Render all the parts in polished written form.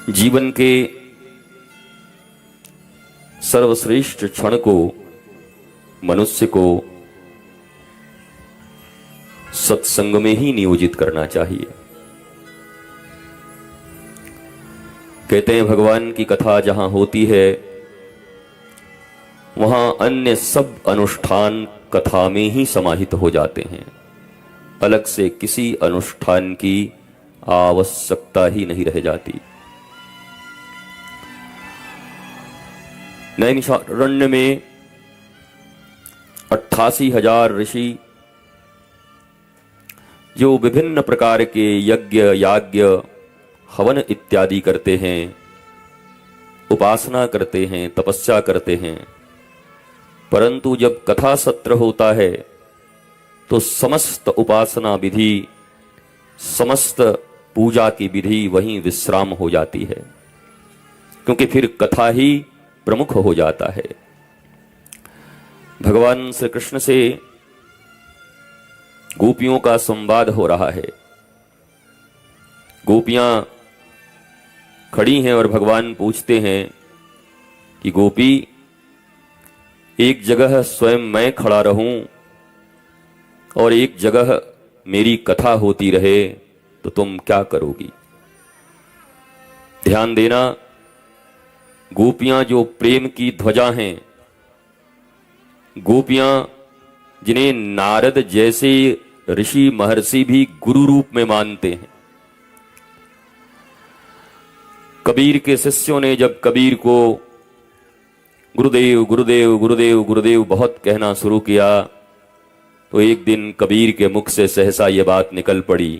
जीवन के सर्वश्रेष्ठ क्षण को मनुष्य को सत्संग में ही नियोजित करना चाहिए। कहते हैं भगवान की कथा जहां होती है वहां अन्य सब अनुष्ठान कथा में ही समाहित हो जाते हैं, अलग से किसी अनुष्ठान की आवश्यकता ही नहीं रह जाती। नैमिषारण्य में 88,000 ऋषि जो विभिन्न प्रकार के यज्ञ याज्ञ हवन इत्यादि करते हैं, उपासना करते हैं, तपस्या करते हैं, परंतु जब कथा सत्र होता है तो समस्त उपासना विधि, समस्त पूजा की विधि वहीं विश्राम हो जाती है, क्योंकि फिर कथा ही प्रमुख हो जाता है। भगवान श्री कृष्ण से गोपियों का संवाद हो रहा है। गोपियां खड़ी हैं और भगवान पूछते हैं कि गोपी, एक जगह स्वयं मैं खड़ा रहूं और एक जगह मेरी कथा होती रहे तो तुम क्या करोगी? ध्यान देना, गोपियां जो प्रेम की ध्वजा हैं, गोपियां जिन्हें नारद जैसे ऋषि महर्षि भी गुरु रूप में मानते हैं। कबीर के शिष्यों ने जब कबीर को गुरुदेव गुरुदेव गुरुदेव गुरुदेव बहुत कहना शुरू किया तो एक दिन कबीर के मुख से सहसा ये बात निकल पड़ी,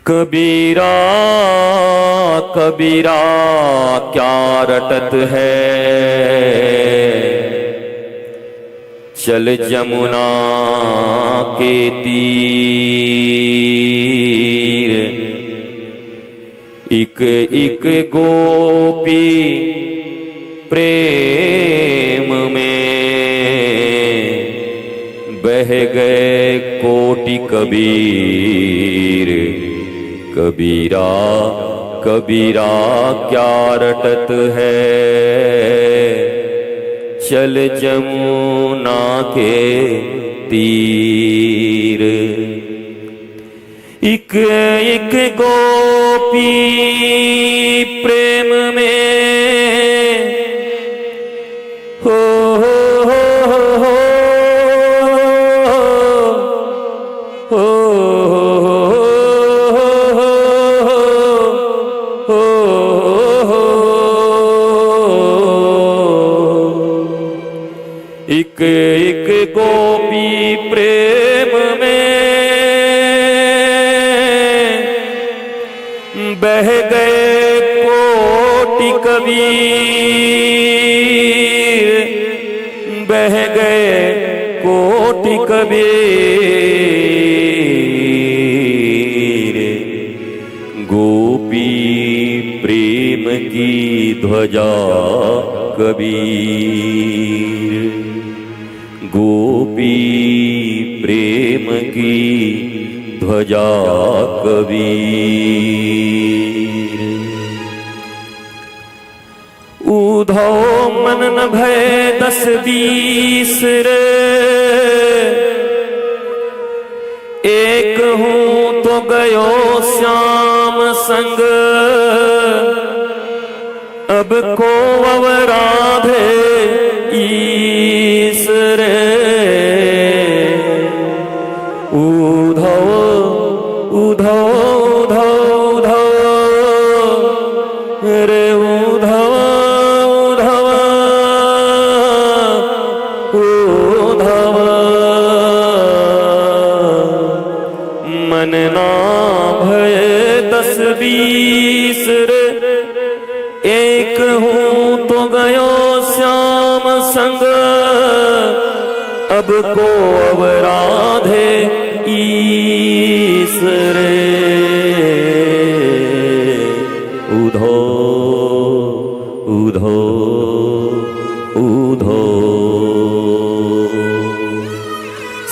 कबीरा कबीरा क्या रटत है, चल जमुना के तीर, इक इक गोपी प्रेम में बह गए कोटि कबीर, कबीरा कबीरा क्या रटत है, चल जमुना के तीर, इक इक गोपी प्रेम में हो इक इक गोपी प्रेम में बह गए कोटि कबीर, बह गए कोटि कबीर, गोपी प्रेम की ध्वजा कबीर, गोपी प्रेम की ध्वजा कबीर। उधो मन न भय 10-20 रे, एक हूं तो गयो श्याम संग, अब को अवराधे ईस रे, उधो उधो उधो उधो रे, उधो उधो उधो, मन ना भय 10-20 रे, एक हूं तो गयो श्याम संग, अब को अवराधे ईस रे, उधो उधो उधो।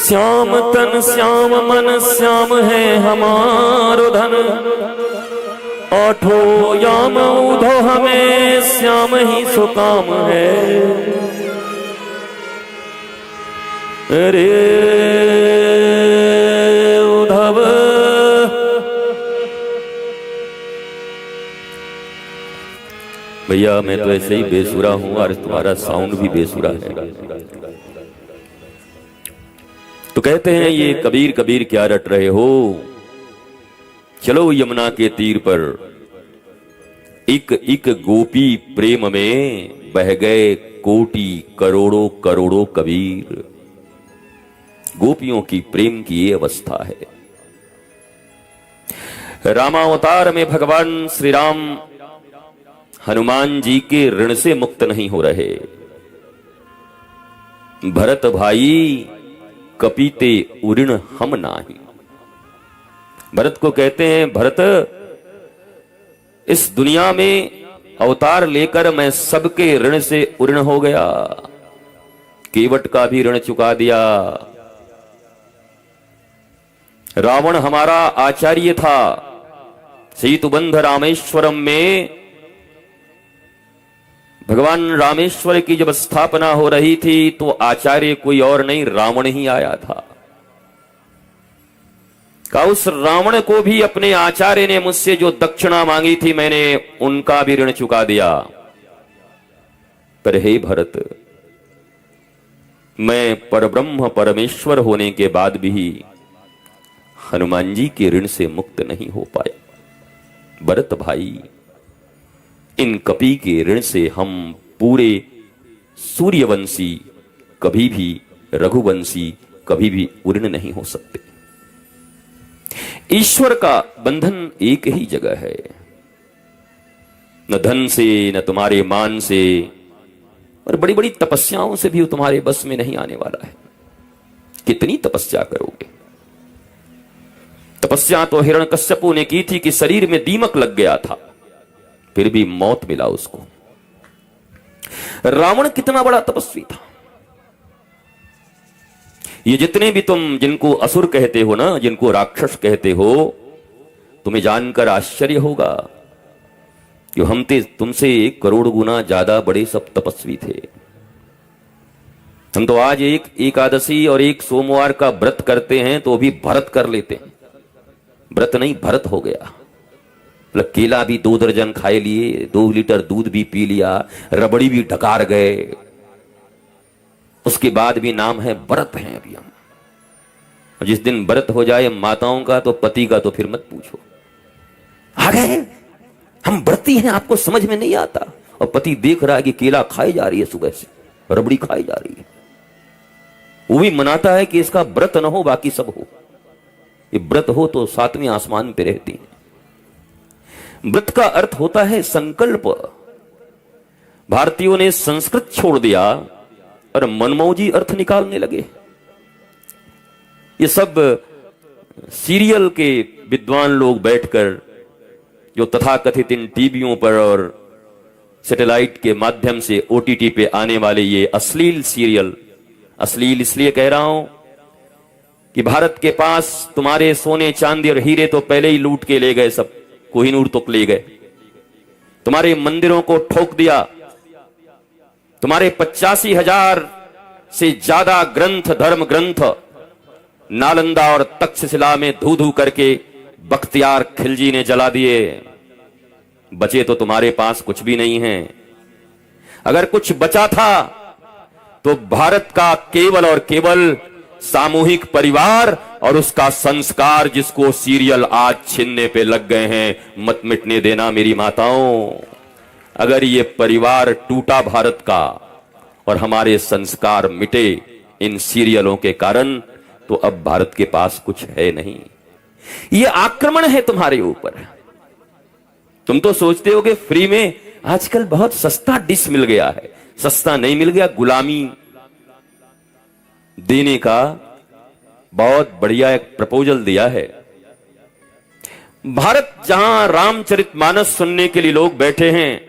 श्याम तन श्याम मन श्याम है हमारो धन, आठो याम उधो हमें श्याम ही सुकाम है। अरे उद्धव भैया मैं तो ऐसे ही बेसुरा हूं और तुम्हारा साउंड भी बेसुरा है। तो कहते हैं ये कबीर कबीर क्या रट रहे हो, चलो यमुना के तीर पर एक एक गोपी प्रेम में बह गए कोटि करोड़ों करोड़ों कबीर। गोपियों की प्रेम की ये अवस्था है। रामावतार में भगवान श्री राम हनुमान जी के ऋण से मुक्त नहीं हो रहे। भरत भाई कपीते उऋण हम नाही। भरत को कहते हैं, भरत इस दुनिया में अवतार लेकर मैं सबके ऋण से उऋण हो गया। केवट का भी ऋण चुका दिया। रावण हमारा आचार्य था। सेतुबंध रामेश्वरम में भगवान रामेश्वर की जब स्थापना हो रही थी तो आचार्य कोई और नहीं रावण ही आया था। का उस रावण को भी अपने आचार्य ने मुझसे जो दक्षिणा मांगी थी मैंने उनका भी ऋण चुका दिया। पर हे भरत, मैं परब्रह्म परमेश्वर होने के बाद भी हनुमान जी के ऋण से मुक्त नहीं हो पाया। भरत भाई, इन कपि के ऋण से हम पूरे सूर्यवंशी कभी भी, रघुवंशी कभी भी उऋण नहीं हो सकते। ईश्वर का बंधन एक ही जगह है। न धन से, न तुम्हारे मान से, और बड़ी बड़ी तपस्याओं से भी वो तुम्हारे बस में नहीं आने वाला है। कितनी तपस्या करोगे? तपस्या तो हिरण्यकश्यपु ने की थी कि शरीर में दीमक लग गया था, फिर भी मौत मिला उसको। रावण कितना बड़ा तपस्वी था। ये जितने भी तुम जिनको असुर कहते हो ना, जिनको राक्षस कहते हो, तुम्हें जानकर आश्चर्य होगा कि हम तुमसे 1 करोड़ गुना ज्यादा बड़े सब तपस्वी थे। हम तो आज एक एकादशी और एक सोमवार का व्रत करते हैं तो भी भरत कर लेते हैं। व्रत नहीं, भरत हो गया। मतलब केला भी 2 दर्जन खाए लिए, 2 लीटर दूध भी पी लिया, रबड़ी भी ढकार गए, उसके बाद भी नाम है व्रत हैं अभी हम। और जिस दिन व्रत हो जाए माताओं का तो पति का तो फिर मत पूछो। आ गए हम व्रती हैं, आपको समझ में नहीं आता। और पति देख रहा है कि केला खाई जा रही है, सुबह से रबड़ी खाई जा रही है, वो भी मनाता है कि इसका व्रत न हो बाकी सब हो। ये व्रत हो तो 7वें आसमान पे रहती है। व्रत का अर्थ होता है संकल्प। भारतीयों ने संस्कृत छोड़ दिया और मनमौजी अर्थ निकालने लगे। ये सब सीरियल के विद्वान लोग बैठकर जो तथाकथित इन टीवियों पर और सैटेलाइट के माध्यम से ओटीटी पे आने वाले ये अश्लील सीरियल, अश्लील इसलिए कह रहा हूं कि भारत के पास तुम्हारे सोने चांदी और हीरे तो पहले ही लूट के ले गए, सब कोहिनूर तक ले गए। तुम्हारे मंदिरों को ठोक दिया। तुम्हारे 85,000 से ज्यादा ग्रंथ, धर्म ग्रंथ नालंदा और तक्षशिला में धू धू करके बख्तियार खिलजी ने जला दिए। बचे तो तुम्हारे पास कुछ भी नहीं है। अगर कुछ बचा था तो भारत का केवल और केवल सामूहिक परिवार और उसका संस्कार, जिसको सीरियल आज छीनने पे लग गए हैं। मत मिटने देना मेरी माताओं। अगर ये परिवार टूटा भारत का और हमारे संस्कार मिटे इन सीरियलों के कारण, तो अब भारत के पास कुछ है नहीं। ये आक्रमण है तुम्हारे ऊपर। तुम तो सोचते हो कि फ्री में आजकल बहुत सस्ता डिश मिल गया है। सस्ता नहीं मिल गया, गुलामी देने का बहुत बढ़िया एक प्रपोजल दिया है। भारत जहां रामचरितमानस सुनने के लिए लोग बैठे हैं,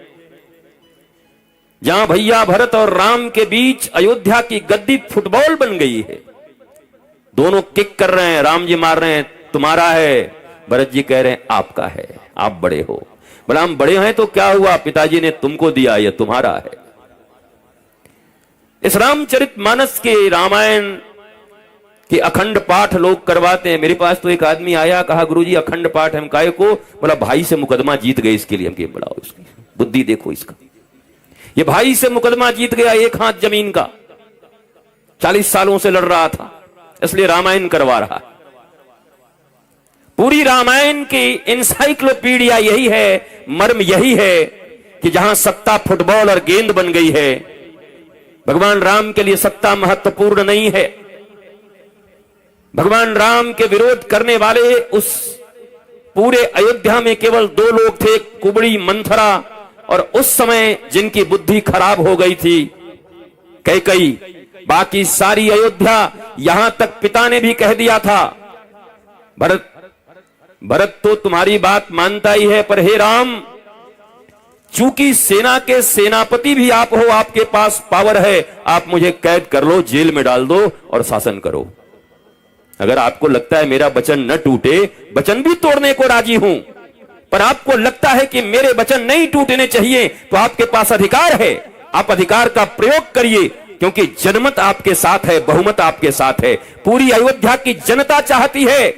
जहां भैया भरत और राम के बीच अयोध्या की गद्दी फुटबॉल बन गई है। दोनों किक कर रहे हैं, राम जी मार रहे हैं तुम्हारा है, भरत जी कह रहे हैं आपका है, आप बड़े हो। बोला हम बड़े हैं तो क्या हुआ, पिताजी ने तुमको दिया, यह तुम्हारा है। इस रामचरितमानस के, रामायण के अखंड पाठ लोग करवाते हैं। मेरे पास तो एक आदमी आया, कहा गुरुजी अखंड पाठ हम काहे को, बोला भाई से मुकदमा जीत गए इसके लिए। हम कहे बढ़ाओ इसकी बुद्धि देखो इसका, ये भाई से मुकदमा जीत गया, एक हाथ जमीन का, 40 सालों से लड़ रहा था, इसलिए रामायण करवा रहा। पूरी रामायण की इंसाइक्लोपीडिया यही है, मर्म यही है कि जहां सत्ता फुटबॉल और गेंद बन गई है, भगवान राम के लिए सत्ता महत्वपूर्ण नहीं है। भगवान राम के विरोध करने वाले उस पूरे अयोध्या में केवल 2 लोग थे, कुबड़ी मंथरा, और उस समय जिनकी बुद्धि खराब हो गई थी कैकई। बाकी सारी अयोध्या, यहां तक पिता ने भी कह दिया था, भरत तो तुम्हारी बात मानता ही है, पर हे राम, चूंकि सेना के सेनापति भी आप हो, आपके पास पावर है, आप मुझे कैद कर लो, जेल में डाल दो और शासन करो। अगर आपको लगता है मेरा वचन न टूटे, वचन भी तोड़ने को राजी हूं, पर आपको लगता है कि मेरे वचन नहीं टूटने चाहिए, तो आपके पास अधिकार है, आप अधिकार का प्रयोग करिए, क्योंकि जनमत आपके साथ है, बहुमत आपके साथ है। पूरी अयोध्या की जनता चाहती है,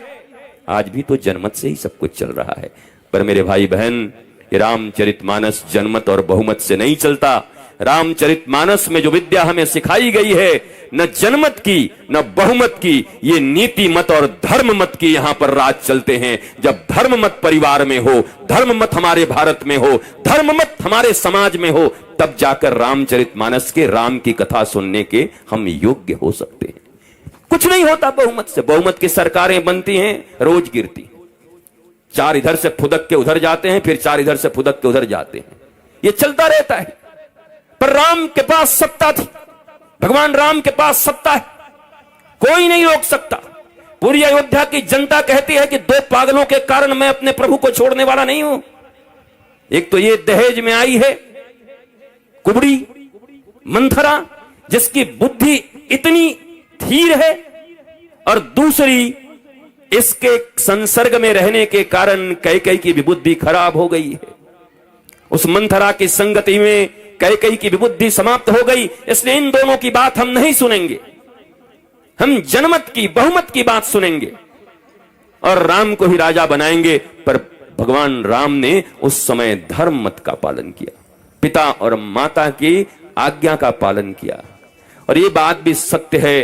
आज भी तो जनमत से ही सब कुछ चल रहा है। पर मेरे भाई बहन, ये रामचरितमानस जनमत और बहुमत से नहीं चलता। रामचरितमानस में जो विद्या हमें सिखाई गई है, न जनमत की न बहुमत की, ये नीति मत और धर्म मत की यहां पर राज चलते हैं। जब धर्म मत परिवार में हो, धर्म मत हमारे भारत में हो, धर्म मत हमारे समाज में हो, तब जाकर रामचरितमानस के, राम की कथा सुनने के हम योग्य हो सकते हैं। कुछ नहीं होता बहुमत से। बहुमत की सरकारें बनती हैं, रोज गिरती, 4 इधर से फुदक के उधर जाते हैं, फिर 4 इधर से फुदक के उधर जाते हैं, ये चलता रहता है। पर राम के पास सत्ता थी, भगवान राम के पास सत्ता है, कोई नहीं रोक सकता। पूरी अयोध्या की जनता कहती है कि 2 पागलों के कारण मैं अपने प्रभु को छोड़ने वाला नहीं हूं। एक तो ये दहेज में आई है कुबड़ी मंथरा, जिसकी बुद्धि इतनी धीर है, और दूसरी इसके संसर्ग में रहने के कारण कैकई की भी बुद्धि खराब हो गई है। उस मंथरा की संगति में कैकई की भी बुद्धि समाप्त हो गई। इसलिए इन दोनों की बात हम नहीं सुनेंगे, हम जनमत की, बहुमत की बात सुनेंगे और राम को ही राजा बनाएंगे। पर भगवान राम ने उस समय धर्म मत का पालन किया, पिता और माता की आज्ञा का पालन किया। और ये बात भी सत्य है,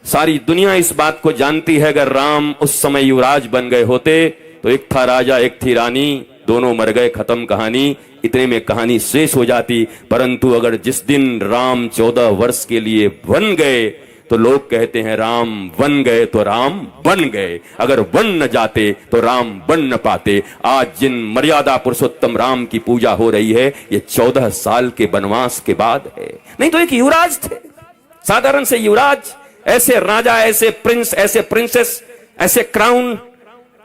सारी दुनिया इस बात को जानती है। अगर राम उस समय युवराज बन गए होते तो एक था राजा, एक थी रानी, दोनों मर गए, खत्म कहानी, इतने में कहानी शेष हो जाती। परंतु अगर जिस दिन राम 14 वर्ष के लिए बन गए तो लोग कहते हैं राम बन गए तो राम बन गए, अगर बन न जाते तो राम बन न पाते। आज जिन मर्यादा पुरुषोत्तम राम की पूजा हो रही है, ये 14 साल के वनवास के बाद है। नहीं तो एक युवराज थे, साधारण से युवराज, ऐसे राजा, ऐसे प्रिंस, ऐसे प्रिंसेस, ऐसे क्राउन,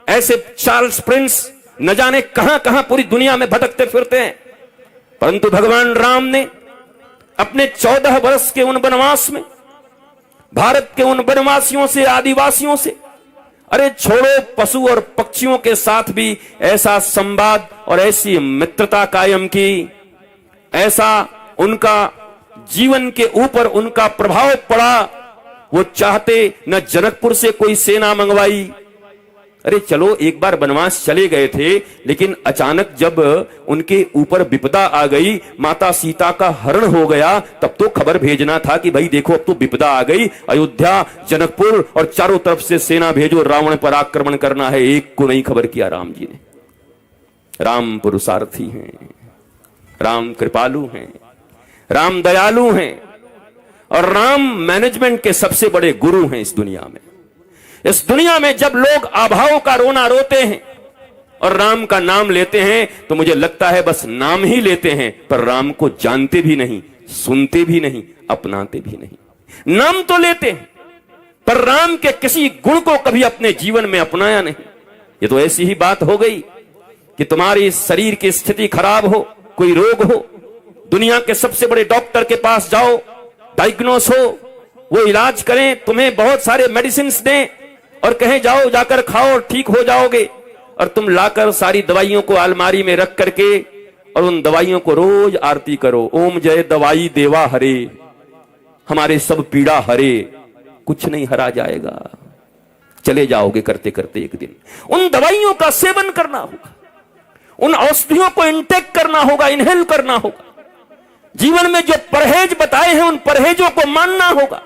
ऐसे चार्ल्स प्रिंस न जाने कहां कहां पूरी दुनिया में भटकते फिरते हैं। परंतु भगवान राम ने अपने 14 वर्ष के उन वनवास में भारत के उन वनवासियों से, आदिवासियों से, अरे छोड़ो पशु और पक्षियों के साथ भी ऐसा संवाद और ऐसी मित्रता कायम की, ऐसा उनका जीवन के ऊपर उनका प्रभाव पड़ा। वो चाहते न जनकपुर से कोई सेना मंगवाई, अरे चलो एक बार वनवास चले गए थे, लेकिन अचानक जब उनके ऊपर विपदा आ गई, माता सीता का हरण हो गया, तब तो खबर भेजना था कि भाई देखो अब तो विपदा आ गई, अयोध्या, जनकपुर और चारों तरफ से सेना भेजो, रावण पर आक्रमण करना है। एक को नहीं खबर किया राम जी ने। राम पुरुषार्थी हैं, राम कृपालु हैं, राम दयालु हैं और राम मैनेजमेंट के सबसे बड़े गुरु हैं इस दुनिया में। इस दुनिया में जब लोग अभाव का रोना रोते हैं और राम का नाम लेते हैं तो मुझे लगता है बस नाम ही लेते हैं, पर राम को जानते भी नहीं, सुनते भी नहीं, अपनाते भी नहीं। नाम तो लेते हैं पर राम के किसी गुण को कभी अपने जीवन में अपनाया नहीं। ये तो ऐसी ही बात हो गई कि तुम्हारी शरीर की स्थिति खराब हो, कोई रोग हो, दुनिया के सबसे बड़े डॉक्टर के पास जाओ, डायग्नोस हो, वो इलाज करें, तुम्हें बहुत सारे मेडिसिन दें और कहें जाओ जाकर खाओ और ठीक हो जाओगे। और तुम लाकर सारी दवाइयों को अलमारी में रख करके और उन दवाइयों को रोज आरती करो, ओम जय दवाई देवा हरे, हमारे सब पीड़ा हरे। कुछ नहीं हरा जाएगा, चले जाओगे करते करते एक दिन। उन दवाइयों का सेवन करना होगा, उन औषधियों को इंटेक करना होगा, इनहेल करना होगा। जीवन में जो परहेज बताए हैं उन परहेजों को मानना होगा।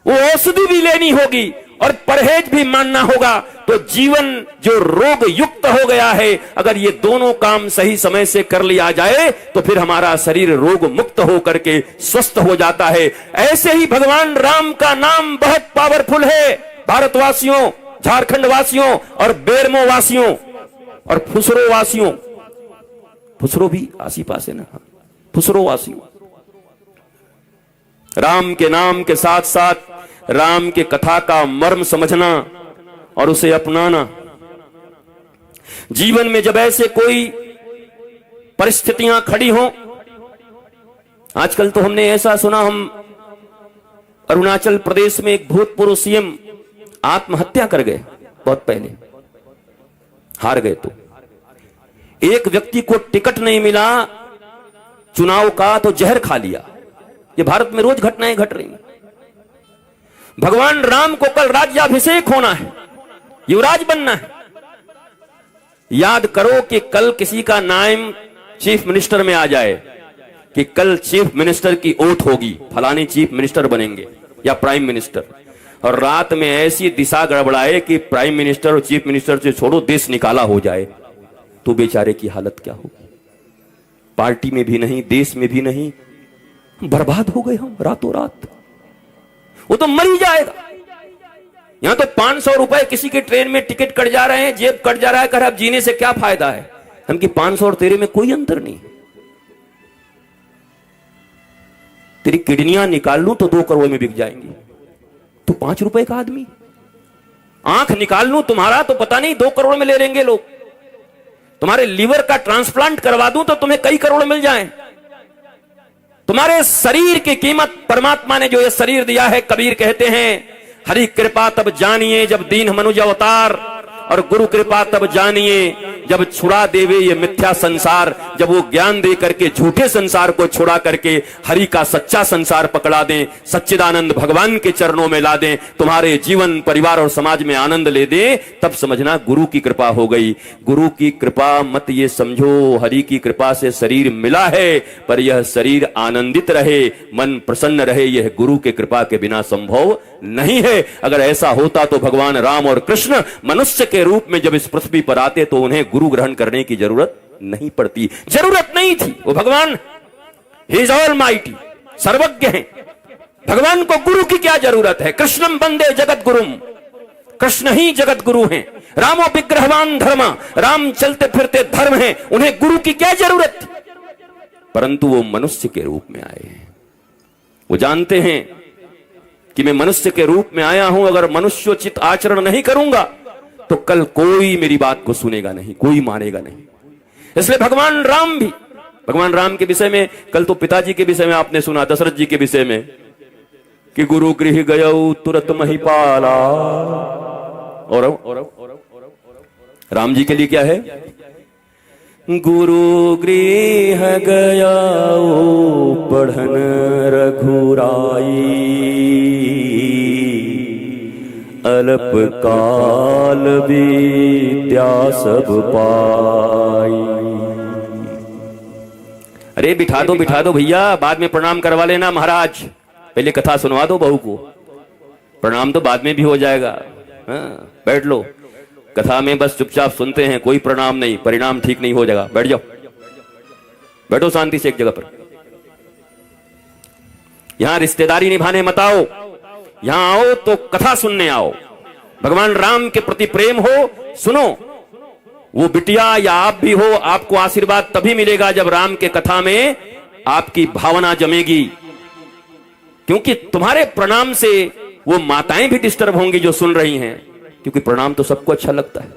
वो औषधि भी लेनी होगी और परहेज भी मानना होगा। तो जीवन जो रोग युक्त हो गया है, अगर ये दोनों काम सही समय से कर लिया जाए तो फिर हमारा शरीर रोग मुक्त होकर के स्वस्थ हो जाता है। ऐसे ही भगवान राम का नाम बहुत पावरफुल है। भारतवासियों, झारखंड वासियों और बेरमो वासियों और फुसरो वासियों, फुसरो भी आसी पास है ना, फुसरो वासियों, राम के नाम के साथ साथ राम के कथा का मर्म समझना और उसे अपनाना। जीवन में जब ऐसे कोई परिस्थितियां खड़ी हों, आजकल तो हमने ऐसा सुना, हम अरुणाचल प्रदेश में एक भूतपूर्व सीएम आत्महत्या कर गए, बहुत पहले हार गए। तो एक व्यक्ति को टिकट नहीं मिला चुनाव का तो जहर खा लिया। ये भारत में रोज घटनाएं घट रही हैं। भगवान राम को कल राज्याभिषेक होना है, युवराज बनना है। याद करो कि कल किसी का नाम चीफ मिनिस्टर में आ जाए कि कल चीफ मिनिस्टर की ओथ होगी, फलानी चीफ मिनिस्टर बनेंगे या प्राइम मिनिस्टर, और रात में ऐसी दिशा गड़बड़ाए कि प्राइम मिनिस्टर और चीफ मिनिस्टर से छोड़ो देश निकाला हो जाए, तो बेचारे की हालत क्या होगी। पार्टी में भी नहीं, देश में भी नहीं, बर्बाद हो गए हम रातों रात। वो तो मर ही जाएगा। यहां तो 500 रुपए किसी के ट्रेन में टिकट कट जा रहे हैं, जेब कट जा रहा है, कर अब जीने से क्या फायदा है। हम कि 500 और तेरे में कोई अंतर नहीं। तेरी किडनियां निकाल लूं तो 2 करोड़ में बिक जाएंगी, तो 5 रुपए का आदमी। आंख निकाल लूं तुम्हारा तो पता नहीं 2 करोड़ में ले लेंगे लोग। तुम्हारे लीवर का ट्रांसप्लांट करवा दूं तो तुम्हें कई करोड़ मिल जाएं। तुम्हारे शरीर की कीमत, परमात्मा ने जो ये शरीर दिया है, कबीर कहते हैं हरि कृपा तब जानिए जब दीन मनुज अवतार, और गुरु कृपा तब जानिए जब छुड़ा देवे ये मिथ्या संसार। जब वो ज्ञान दे करके झूठे संसार को छुड़ा करके हरि का सच्चा संसार पकड़ा दें, सच्चिदानंद भगवान के चरणों में ला दें, तुम्हारे जीवन, परिवार और समाज में आनंद ले दें, तब समझना गुरु की कृपा हो गई। गुरु की कृपा मत ये समझो हरि की कृपा से शरीर मिला है, पर यह शरीर आनंदित रहे, मन प्रसन्न रहे, यह गुरु के कृपा के बिना संभव नहीं है। अगर ऐसा होता तो भगवान राम और कृष्ण मनुष्य के रूप में जब इस पृथ्वी पर आते तो उन्हें गुरु ग्रहण करने की जरूरत नहीं पड़ती, जरूरत नहीं थी। वो भगवान ही इज ऑल माइटी, सर्वज्ञ हैं। भगवान को गुरु की क्या जरूरत है। कृष्णम वंदे जगत गुरुम, कृष्ण ही जगत गुरु हैं। रामो विग्रहवान धर्म, राम चलते फिरते धर्म हैं, उन्हें गुरु की क्या जरूरत थी। परंतु वो मनुष्य के रूप में आए हैं। वो जानते हैं कि मैं मनुष्य के रूप में आया हूं, अगर मनुष्योचित आचरण नहीं करूंगा तो कल कोई मेरी बात को सुनेगा नहीं, कोई मानेगा नहीं। इसलिए भगवान राम भी, भगवान राम के विषय में कल तो पिताजी के विषय में आपने सुना, दशरथ जी के विषय में कि गुरु गृह गयौ तुरत महिपाला, और राम जी के लिए क्या है, गुरु गृह गयौ पढ़न रघुराई, अल्प काल विद्या सब पाई। अरे बिठा दो भैया, बाद में प्रणाम करवा लेना महाराज, पहले कथा सुनवा दो बहू को, प्रणाम तो बाद में भी हो जाएगा। हाँ, बैठ लो, कथा में बस चुपचाप सुनते हैं, कोई प्रणाम नहीं, परिणाम ठीक नहीं हो जाएगा। बैठ जाओ, बैठो शांति से एक जगह पर। यहां रिश्तेदारी निभाने मत आओ, यहां आओ तो कथा सुनने आओ। भगवान राम के प्रति प्रेम हो, सुनो। वो बिटिया या आप भी हो, आपको आशीर्वाद तभी मिलेगा जब राम के कथा में आपकी भावना जमेगी, क्योंकि तुम्हारे प्रणाम से वो माताएं भी डिस्टर्ब होंगी जो सुन रही हैं, क्योंकि प्रणाम तो सबको अच्छा लगता है।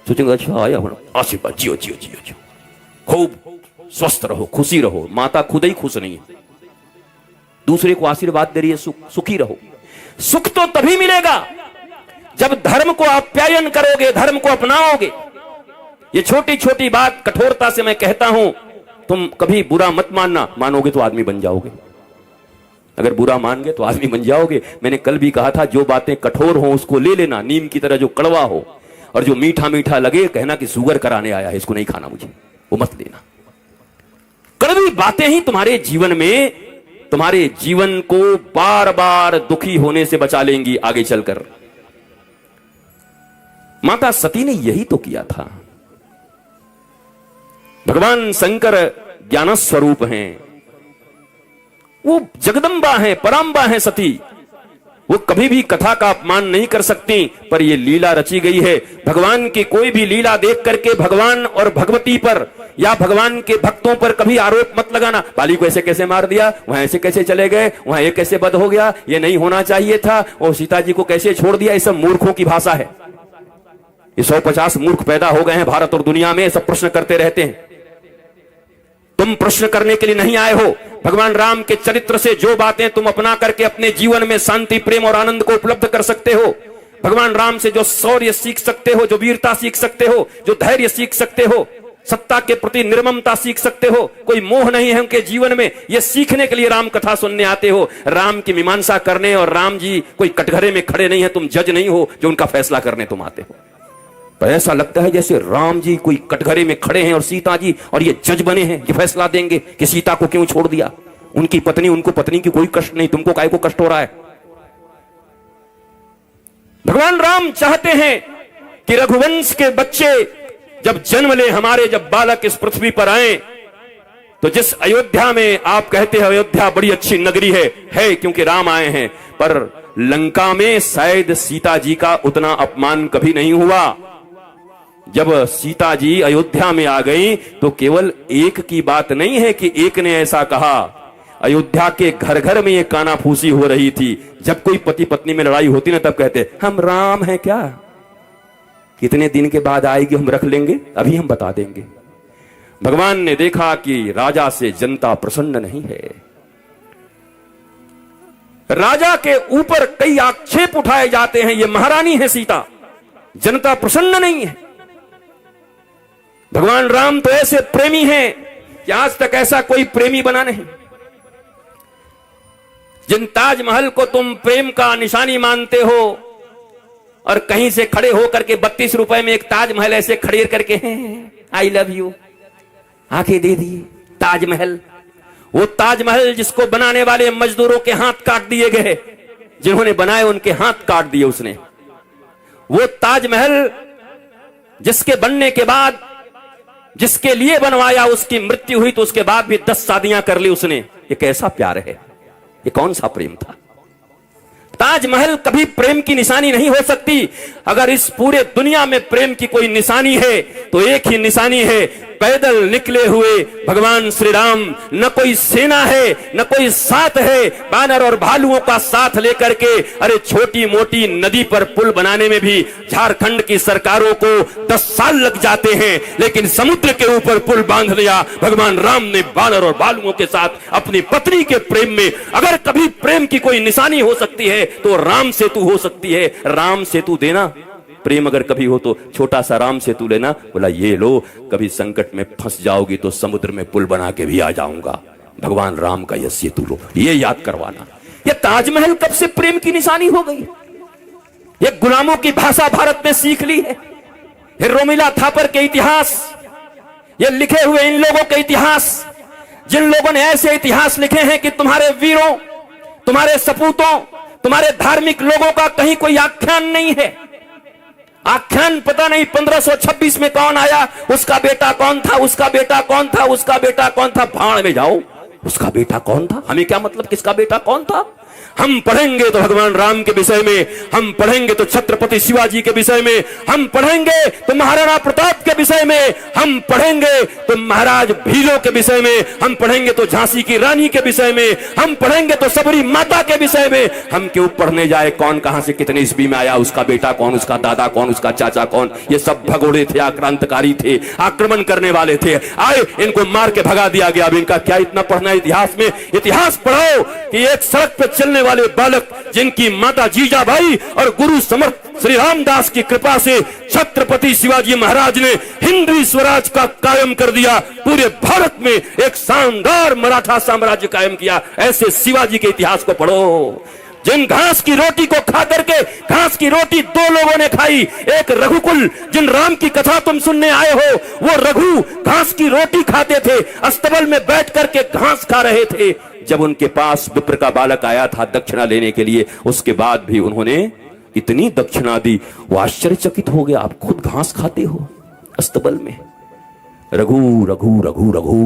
सोचेंगे अच्छा आया होना, आशीर्वाद, जियो जियो जियो जियो, खूब स्वस्थ रहो, खुशी रहो। माता खुद ही खुश नहीं है, दूसरे को आशीर्वाद दे रही है, सुखी रहो। सुख तो तभी मिलेगा जब धर्म को आप्यायन करोगे, धर्म को अपनाओगे। ये छोटी छोटी बात कठोरता से मैं कहता हूं, तुम कभी बुरा मत मानना, मानोगे तो आदमी बन जाओगे। अगर बुरा मान गए तो आदमी बन जाओगे। मैंने कल भी कहा था, जो बातें कठोर हो उसको ले लेना, नीम की तरह जो कड़वा हो, और जो मीठा मीठा लगे कहना कि शुगर कराने आया है, इसको नहीं खाना मुझे, वो मत लेना। कड़वी बातें ही तुम्हारे जीवन में, तुम्हारे जीवन को बार बार दुखी होने से बचा लेंगी आगे चलकर। माता सती ने यही तो किया था। भगवान शंकर ज्ञान स्वरूप हैं, वो जगदम्बा है, पराम्बा है सती। वो कभी भी कथा का अपमान नहीं कर सकती, पर ये लीला रची गई है। भगवान की कोई भी लीला देख करके भगवान और भगवती पर या भगवान के भक्तों पर कभी आरोप मत लगाना। बाली को ऐसे कैसे मार दिया, वहां ऐसे कैसे चले गए, वहां ये कैसे बद हो गया, ये नहीं होना चाहिए था, और सीता जी को कैसे छोड़ दिया। ये सब मूर्खों की भाषा है। ये 150 मूर्ख पैदा हो गए हैं भारत और दुनिया में, सब प्रश्न करते रहते हैं। तुम प्रश्न करने के लिए नहीं आए हो। भगवान राम के चरित्र से जो बातें तुम अपना करके अपने जीवन में शांति, प्रेम और आनंद को उपलब्ध कर सकते हो, भगवान राम से जो शौर्य सीख सकते हो, जो वीरता सीख सकते हो, जो धैर्य सीख सकते हो, सत्ता के प्रति निर्ममता सीख सकते हो, कोई मोह नहीं है उनके जीवन में, ये सीखने के लिए राम कथा सुनने आते हो। राम की मीमांसा करने, और राम जी कोई कटघरे में खड़े नहीं है, तुम जज नहीं हो जो उनका फैसला करने तुम आते हो। पर ऐसा लगता है जैसे राम जी कोई कटघरे में खड़े हैं और सीता जी और ये जज बने हैं, ये फैसला देंगे कि सीता को क्यों छोड़ दिया। उनकी पत्नी, उनको पत्नी की कोई कष्ट नहीं, तुमको काय को कष्ट हो रहा है। भगवान राम चाहते हैं कि रघुवंश के बच्चे जब जन्म ले, हमारे जब बालक इस पृथ्वी पर आए, तो जिस अयोध्या में आप कहते हैं अयोध्या बड़ी अच्छी नगरी है क्योंकि राम आए हैं, पर लंका में शायद सीता जी का उतना अपमान कभी नहीं हुआ। जब सीता जी अयोध्या में आ गई तो केवल एक की बात नहीं है कि एक ने ऐसा कहा। अयोध्या के घर घर में ये कानाफूसी हो रही थी। जब कोई पति पत्नी में लड़ाई होती ना, तब कहते हम राम हैं क्या, कितने दिन के बाद आएगी, हम रख लेंगे, अभी हम बता देंगे। भगवान ने देखा कि राजा से जनता प्रसन्न नहीं है। राजा के ऊपर कई आक्षेप उठाए जाते हैं, ये महारानी है सीता, जनता प्रसन्न नहीं है। भगवान राम तो ऐसे प्रेमी हैं कि आज तक ऐसा कोई प्रेमी बना नहीं। जिन ताजमहल को तुम प्रेम का निशानी मानते हो, और कहीं से खड़े होकर के 32 रुपए में एक ताजमहल ऐसे खड़ेर करके आई लव यू आंखें दे दिए, ताजमहल, वो ताजमहल जिसको बनाने वाले मजदूरों के हाथ काट दिए गए, जिन्होंने बनाए उनके हाथ काट दिए उसने। वो ताजमहल जिसके बनने के बाद, जिसके लिए बनवाया, उसकी मृत्यु हुई तो उसके बाद भी 10 शादियां कर ली उसने। ये कैसा प्यार है, ये कौन सा प्रेम था। ताजमहल कभी प्रेम की निशानी नहीं हो सकती। अगर इस पूरे दुनिया में प्रेम की कोई निशानी है तो एक ही निशानी है, पैदल निकले हुए भगवान श्री राम। न कोई सेना है, न कोई साथ है, बानर और भालुओं का साथ लेकर के। अरे छोटी मोटी नदी पर पुल बनाने में भी झारखंड की सरकारों को 10 साल लग जाते हैं, लेकिन समुद्र के ऊपर पुल बांध दिया भगवान राम ने बानर और भालुओं के साथ अपनी पत्नी के प्रेम में। अगर कभी प्रेम की कोई निशानी हो सकती है तो राम सेतु हो सकती है। राम सेतु देना, प्रेम अगर कभी हो तो छोटा सा राम सेतु लेना, बोला ये लो, कभी संकट में फंस जाओगी तो समुद्र में पुल बना के भी आ जाऊंगा, भगवान राम का यह सेतु लो, ये याद करवाना। ये ताजमहल कब से प्रेम की निशानी हो गई। ये गुलामों की भाषा भारत में सीख ली है। ये रोमिला थापर के इतिहास, ये लिखे हुए इन लोगों के इतिहास, जिन लोगों ने ऐसे इतिहास लिखे हैं कि तुम्हारे वीरों, तुम्हारे सपूतों, तुम्हारे धार्मिक लोगों का कहीं कोई आख्यान नहीं है। आख्यान पता नहीं 1526 में कौन आया, उसका बेटा कौन था, उसका बेटा कौन था, उसका बेटा कौन था। भाड़ में जाओ, उसका बेटा कौन था, हमें क्या मतलब किसका बेटा कौन था। हम पढ़ेंगे तो भगवान राम के विषय में, हम पढ़ेंगे तो छत्रपति शिवाजी के विषय में, हम पढ़ेंगे तो महाराणा प्रताप के विषय में, हम पढ़ेंगे तो महाराज भीलों के विषय में, हम पढ़ेंगे तो झांसी की रानी के विषय में, हम पढ़ेंगे तो सबरी माता के विषय में। हम क्यों पढ़ने जाए कौन कहां से कितने ईस्वी में आया, उसका बेटा कौन, उसका दादा कौन, उसका चाचा कौन। ये सब भगोड़े थे, आक्रांतकारी थे, आक्रमण करने वाले थे। आए इनको मार के भगा दिया गया। अब इनका क्या इतना पढ़ना है इतिहास में। इतिहास पढ़ो कि एक सड़क पर चलने वाले बालक, जिनकी माता जीजाबाई और गुरु समर्थ श्री रामदास की कृपा से छत्रपति शिवाजी महाराज ने हिंदवी स्वराज का कायम कर दिया, पूरे भारत में एक शानदार मराठा साम्राज्य कायम किया। ऐसे शिवाजी के इतिहास को पढ़ो। जिन घास की रोटी को खा करके, घास की रोटी दो लोगों ने खाई, एक रघुकुल, जिन राम की कथा तुम सुनने आए हो, वो रघु घास की रोटी खाते थे, अस्तबल में बैठ करके घास खा रहे थे। जब उनके पास विप्र का बालक आया था दक्षिणा लेने के लिए, उसके बाद भी उन्होंने इतनी दक्षिणा दी, वो आश्चर्यचकित हो गया। आप खुद घास खाते हो अस्तबल में। रघु रघु रघु रघु।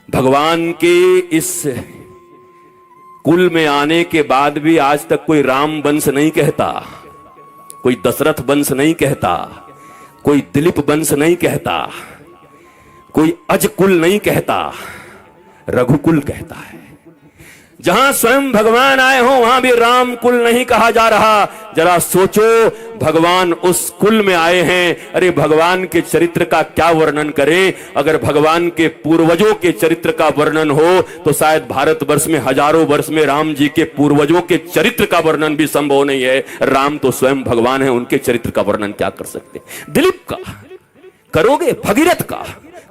भगवान के इस कुल में आने के बाद भी आज तक कोई राम वंश नहीं कहता, कोई दशरथ वंश नहीं कहता, कोई दिलीप वंश नहीं कहता, कोई अज कुल नहीं कहता, रघुकुल कहता है। जहां स्वयं भगवान आए हो वहां भी राम कुल नहीं कहा जा रहा। जरा सोचो, भगवान उस कुल में आए हैं। अरे भगवान के चरित्र का क्या वर्णन करें। अगर भगवान के पूर्वजों के चरित्र का वर्णन हो तो शायद भारतवर्ष में हजारों वर्ष में राम जी के पूर्वजों के चरित्र का वर्णन भी संभव नहीं है। राम तो स्वयं भगवान है, उनके चरित्र का वर्णन क्या कर सकते। दिलीप का करोगे, भगीरथ का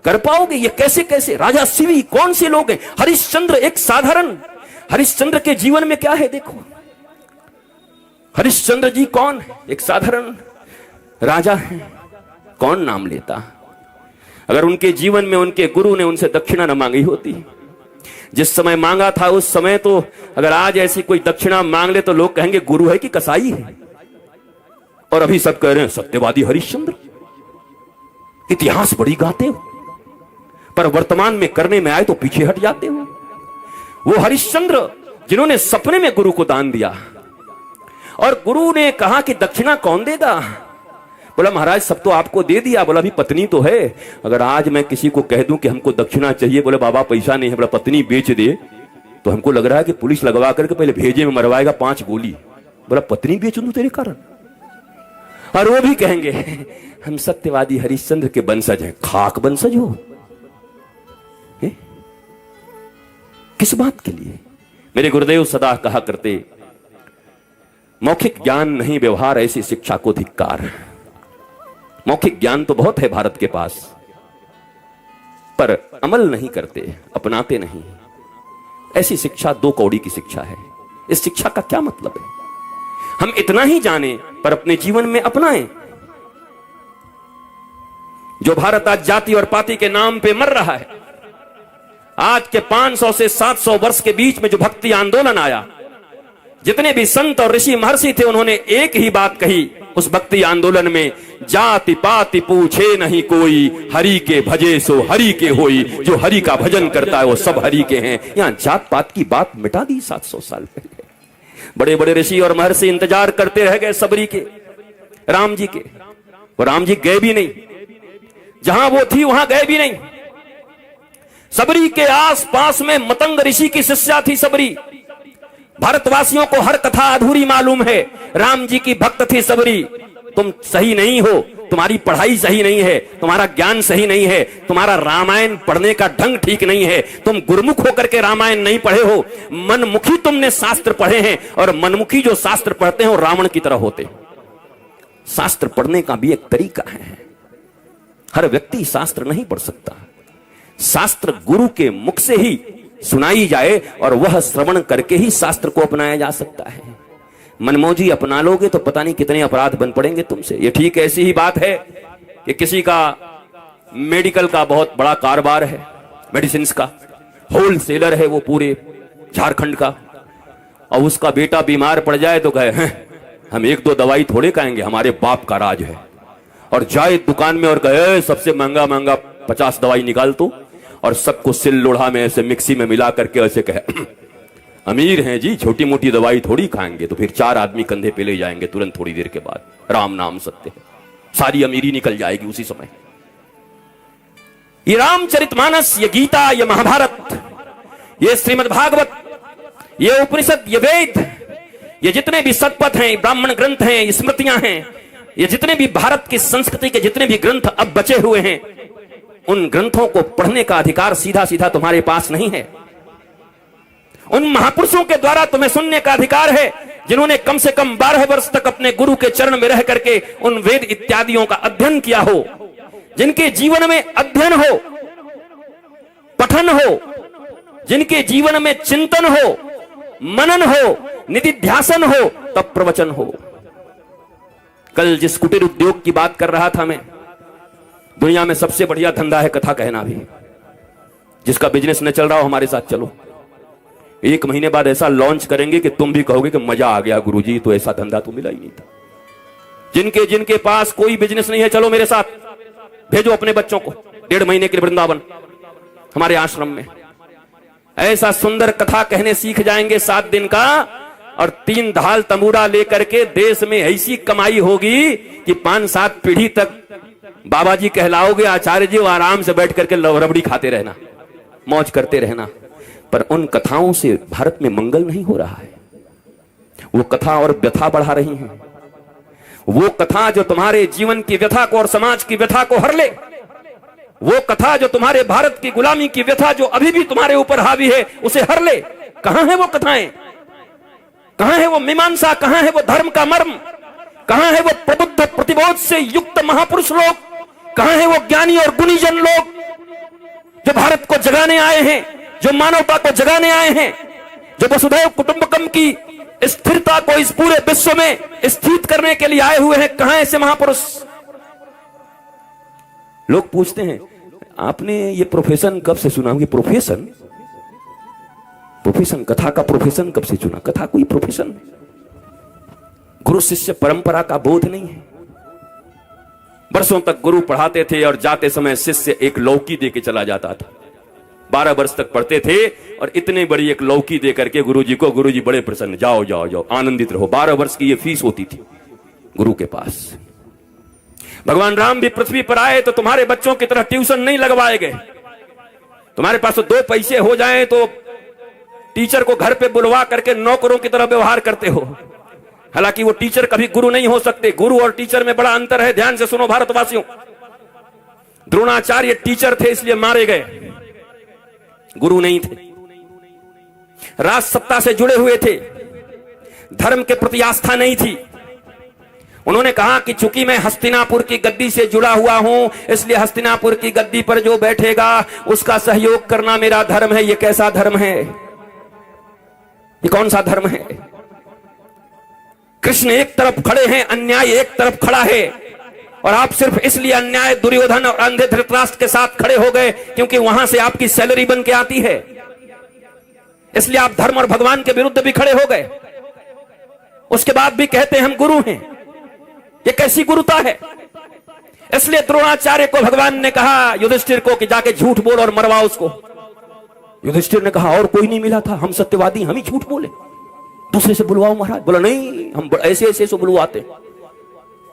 कर पाओगे? ये कैसे कैसे राजा शिवी कौन से लोग हैं? हरिश्चंद्र एक साधारण, हरिश्चंद्र के जीवन में क्या है देखो। हरिश्चंद्र जी कौन है? एक साधारण राजा है, कौन नाम लेता। अगर उनके जीवन में उनके गुरु ने उनसे दक्षिणा न मांगी होती, जिस समय मांगा था उस समय, तो अगर आज ऐसी कोई दक्षिणा मांग ले तो लोग कहेंगे गुरु है कि कसाई है। और अभी सब कह रहे हैं सत्यवादी हरिश्चंद्र, इतिहास बड़ी गाते हो, पर वर्तमान में करने में आए तो पीछे हट जाते हो। वो हरिश्चंद्र जिन्होंने सपने में गुरु को दान दिया, और गुरु ने कहा कि दक्षिणा कौन देगा? बोला महाराज सब तो आपको दे दिया। बोला अभी पत्नी तो है, अगर आज मैं किसी को कह दूं कि हमको दक्षिणा चाहिए, बोले बाबा पैसा नहीं है। बोला पत्नी बेच दे तो हमको लग रहा है कि पुलिस लगवा करके पहले भेजे में मरवाएगा 5 गोली। बोला पत्नी बेच दूं तेरे कारण? और वो भी कहेंगे हम सत्यवादी हरिश्चंद्र के वंशज हैं। खाक वंशज हो, किस बात के लिए? मेरे गुरुदेव सदा कहा करते, मौखिक ज्ञान नहीं व्यवहार, ऐसी शिक्षा को धिक्कार। मौखिक ज्ञान तो बहुत है भारत के पास, पर अमल नहीं करते, अपनाते नहीं। ऐसी शिक्षा 2 कौड़ी की शिक्षा है। इस शिक्षा का क्या मतलब है? हम इतना ही जाने पर अपने जीवन में अपनाएं। जो भारत आज जाति और पाति के नाम पे मर रहा है, आज के 500 से 700 वर्ष के बीच में जो भक्ति आंदोलन आया, जितने भी संत और ऋषि महर्षि थे उन्होंने एक ही बात कही उस भक्ति आंदोलन में, जाति पाति पूछे नहीं कोई, हरि के भजे सो हरि के होई। जो हरि का भजन करता है वो सब हरि के हैं। यहां जात पात की बात मिटा दी 700 साल पहले। बड़े बड़े ऋषि और महर्षि इंतजार करते रह गए सबरी के, राम जी के। वो राम जी गए भी नहीं, जहां वो थी वहां गए भी नहीं। सबरी के आस पास में मतंग ऋषि की शिष्या थी सबरी। भारतवासियों को हर कथा अधूरी मालूम है। राम जी की भक्त थी सबरी। तुम सही नहीं हो, तुम्हारी पढ़ाई सही नहीं है, तुम्हारा ज्ञान सही नहीं है, तुम्हारा रामायण पढ़ने का ढंग ठीक नहीं है, तुम गुरुमुख होकर के रामायण नहीं पढ़े हो, मनमुखी तुमने शास्त्र पढ़े हैं। और मनमुखी जो शास्त्र पढ़ते हैं वो रावण की तरह होते। शास्त्र पढ़ने का भी एक तरीका है। हर व्यक्ति शास्त्र नहीं पढ़ सकता। शास्त्र गुरु के मुख से ही सुनाई जाए और वह श्रवण करके ही शास्त्र को अपनाया जा सकता है। मनमौजी अपना लोगे तो पता नहीं कितने अपराध बन पड़ेंगे तुमसे। ये ठीक ऐसी ही बात है कि किसी का मेडिकल का बहुत बड़ा कारोबार है, मेडिसिन का होलसेलर है वो पूरे झारखंड का, और उसका बेटा बीमार पड़ जाए तो कहे हम 1-2 दवाई थोड़े खाएंगे, हमारे बाप का राज है। और जाए दुकान में और कहे सबसे महंगा महंगा 50 दवाई निकाल तो, और सबको सिल लोढ़ा में ऐसे मिक्सी में मिला करके ऐसे कहे अमीर हैं जी, छोटी मोटी दवाई थोड़ी खाएंगे। तो फिर 4 आदमी कंधे पे ले जाएंगे तुरंत थोड़ी देर के बाद। राम नाम सत्य, सारी अमीरी निकल जाएगी उसी समय। ये रामचरितमानस, ये गीता, ये महाभारत, ये श्रीमद् भागवत, ये उपनिषद, ये वेद, ये जितने भी सतपथ हैं, ब्राह्मण ग्रंथ हैं, ये स्मृतियां हैं, ये जितने भी भारत की संस्कृति के जितने भी ग्रंथ अब बचे हुए हैं, उन ग्रंथों को पढ़ने का अधिकार सीधा सीधा तुम्हारे पास नहीं है। उन महापुरुषों के द्वारा तुम्हें सुनने का अधिकार है जिन्होंने कम से कम 12 वर्ष तक अपने गुरु के चरण में रह करके उन वेद इत्यादियों का अध्ययन किया हो, जिनके जीवन में अध्ययन हो, पठन हो, जिनके जीवन में चिंतन हो, मनन हो, निधिध्यासन हो, तब प्रवचन हो। कल जिस कुटीर उद्योग की बात कर रहा था मैं, दुनिया में सबसे बढ़िया धंधा है कथा कहना भी। जिसका बिजनेस न चल रहा हो हमारे साथ चलो, 1 महीने बाद ऐसा लॉन्च करेंगे कि तुम भी कहोगे कि मजा आ गया गुरुजी, तो ऐसा धंधा तो मिला ही नहीं था। जिनके जिनके पास कोई बिजनेस नहीं है, चलो मेरे साथ, भेजो अपने बच्चों को 1.5 महीने के लिए वृंदावन हमारे आश्रम में। ऐसा सुंदर कथा कहने सीख जाएंगे 7 दिन का, और 3 धाल तंबूरा लेकर के देश में ऐसी कमाई होगी कि 5-7 पीढ़ी तक बाबा जी कहलाओगे, आचार्य जी, आराम से बैठ करके रबड़ी खाते रहना, मौज करते रहना। पर उन कथाओं से भारत में मंगल नहीं हो रहा है। वो कथा और व्यथा बढ़ा रही हैं। वो कथा जो तुम्हारे जीवन की व्यथा को और समाज की व्यथा को हर ले, वो कथा जो तुम्हारे भारत की गुलामी की व्यथा जो अभी भी तुम्हारे ऊपर हावी है उसे हर ले। कहां है वो कथाएं? कहां है वो मीमांसा? कहां है वो धर्म का मर्म? कहां है वो प्रबुद्ध प्रतिबोध से युक्त महापुरुष लोग? कहां है वो ज्ञानी और गुणीजन लोग जो भारत को जगाने आए हैं, जो मानवता को जगाने आए हैं, जो वसुधैव कुटुंबकम की स्थिरता को इस पूरे विश्व में स्थित करने के लिए आए हुए हैं? कहां ऐसे महापुरुष? लोग पूछते हैं आपने ये प्रोफेशन कब से सुना? ये प्रोफेशन कथा का प्रोफेशन कब से चुना? कथा कोई प्रोफेशन? गुरु शिष्य परंपरा का बोध नहीं है। वर्षों तक गुरु पढ़ाते थे और जाते समय शिष्य एक लौकी दे के चला जाता था। 12 वर्ष तक पढ़ते थे और इतने बड़ी एक लौकी दे करके गुरुजी को, गुरुजी बड़े प्रसन्न, जाओ जाओ जाओ आनंदित रहो। 12 वर्ष की ये फीस होती थी गुरु के पास। भगवान राम भी पृथ्वी पर आए तो तुम्हारे बच्चों की तरह ट्यूशन नहीं लगवाए गए। तुम्हारे पास तो 2 पैसे हो जाएं तो टीचर को घर पे बुलवा करके नौकरों की तरह व्यवहार करते हो। हालांकि वो टीचर कभी गुरु नहीं हो सकते। गुरु और टीचर में बड़ा अंतर है। ध्यान से सुनो भारतवासियों, द्रोणाचार्य टीचर थे इसलिए मारे गए, गुरु नहीं थे। राज सत्ता से जुड़े हुए थे, धर्म के प्रति आस्था नहीं थी। उन्होंने कहा कि चूंकि मैं हस्तिनापुर की गद्दी से जुड़ा हुआ हूं, इसलिए हस्तिनापुर की गद्दी पर जो बैठेगा उसका सहयोग करना मेरा धर्म है। ये कैसा धर्म है? ये कौन सा धर्म है? कृष्ण एक तरफ खड़े हैं, अन्याय एक तरफ खड़ा है, और आप सिर्फ इसलिए अन्याय दुर्योधन और अंधे धृतराष्ट्र के साथ खड़े हो गए क्योंकि वहां से आपकी सैलरी बन के आती है, इसलिए आप धर्म और भगवान के विरुद्ध भी खड़े हो गए। उसके बाद भी कहते हैं हम गुरु हैं। ये कैसी गुरुता है? इसलिए द्रोणाचार्य को भगवान ने कहा युधिष्ठिर को कि जाके झूठ बोल और मरवा उसको। युधिष्ठिर ने कहा और कोई नहीं मिला था, हम सत्यवादी, हम ही झूठ बोले, दूसरे से बुलवाओ महाराज। बोला नहीं, हम ऐसे ऐसे से बुलवाते।